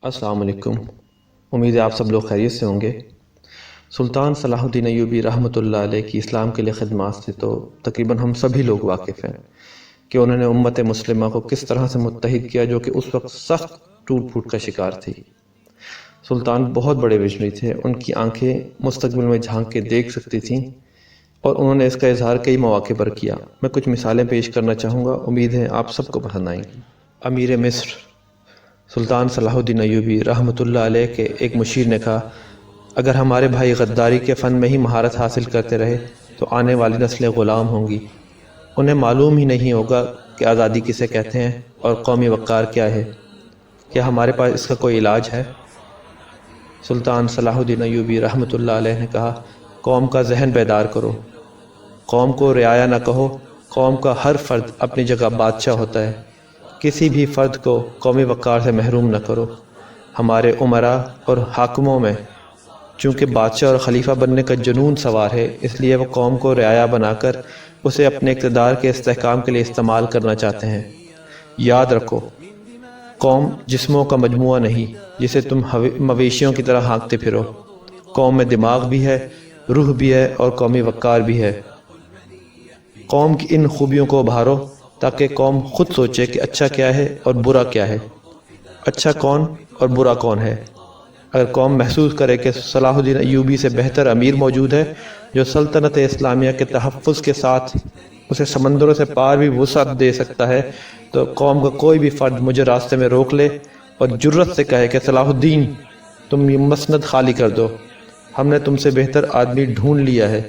अस्सलाम वालेकुम। उम्मीद है आप सब लोग खैरियत से होंगे। सुल्तान सलाहुद्दीन अय्यूबी रहमतुल्लाह अलैह की इस्लाम के लिए खिदमत से तो तकरीबन हम सभी लोग वाकिफ़ हैं कि उन्होंने उम्मत मुस्लिमा को किस तरह से मुत्तहिद किया, जो कि उस वक्त सख्त टूट फूट का शिकार थी। सुल्तान बहुत बड़े विजनरी थे, उनकी आंखें मुस्तकबिल में झांक के देख सकती थीं और उन्होंने इसका इजहार कई मौके पर किया। मैं कुछ मिसालें पेश करना चाहूँगा, उम्मीद है आप सबको पसंद आएंगी। अमीर मिस्र सुल्तान सलाहुद्दीन अय्यूबी रहमतुल्लाह अलैह के एक मुशीर ने कहा, अगर हमारे भाई गद्दारी के फ़न में ही महारत हासिल करते रहे तो आने वाली नस्लें ग़ुलाम होंगी। उन्हें मालूम ही नहीं होगा कि आज़ादी किसे कहते हैं और कौमी वक़ार क्या है। क्या हमारे पास इसका कोई इलाज है? सुल्तान सलाहुद्दीन अय्यूबी रहमतुल्लाह अलैह ने कहा, कौम का जहन बेदार करो, कौम को रियाया न कहो। कौम का हर फ़र्द अपनी जगह बादशाह होता है, किसी भी फ़र्द को कौमी वक़ार से महरूम न करो। हमारे उमरा और हाकिमों में चूँकि बादशाह और ख़लीफ़ा बनने का जुनून सवार है, इसलिए वो कौम को रियाया बनाकर उसे अपने इक़्तिदार के इस्तेहकाम के लिए इस्तेमाल करना चाहते हैं। याद रखो, कौम जिस्मों का मजमुआ नहीं जिसे तुम मवेशियों की तरह हाँकते फिरो। कौम में दिमाग भी है, रूह भी है और कौमी वक़ार भी है। कौम की इन खूबियों को उभारो ताकि कौम खुद सोचे कि अच्छा क्या है और बुरा क्या है, अच्छा कौन और बुरा कौन है। अगर कौम महसूस करे कि सलाहुद्दीन अय्यूबी से बेहतर अमीर मौजूद है जो सल्तनत इस्लामिया के तहफ़्फ़ुज़ के साथ उसे समंदरों से पार भी वुसअत दे सकता है, तो कौम का कोई भी फ़र्द मुझे रास्ते में रोक ले और जुर्रत से कहे कि सलाहुद्दीन तुम ये मसनद खाली कर दो, हमने तुमसे बेहतर आदमी ढूंढ लिया है।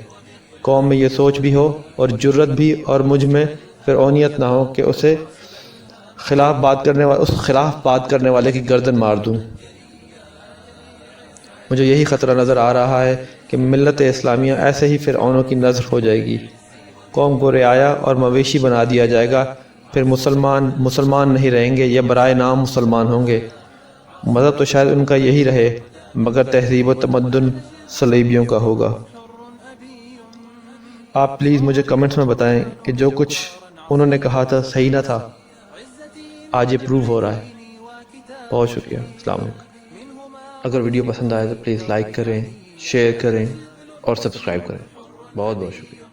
कौम में ये सोच भी हो और जुर्रत भी और मुझ में फिर ओनियत ना हो कि उस खिलाफ बात करने वाले की गर्दन मार दूं। मुझे यही ख़तरा नज़र आ रहा है कि मिल्लत इस्लामिया ऐसे ही फ़िरऔनों की नज़र हो जाएगी। कौम को रियाया और मवेशी बना दिया जाएगा, फिर मुसलमान नहीं रहेंगे, ये बराए नाम मुसलमान होंगे। मज़हब तो शायद उनका यही रहे, मगर तहज़ीब व तमद्दुन सलीबियों का होगा। आप प्लीज़ मुझे कमेंट्स में बताएं कि जो कुछ उन्होंने कहा था सही ना था, आज ये प्रूव हो रहा है। बहुत शुक्रिया। अस्सलाम वालेकुम। अगर वीडियो पसंद आए तो प्लीज़ लाइक करें, शेयर करें और सब्सक्राइब करें। बहुत बहुत शुक्रिया।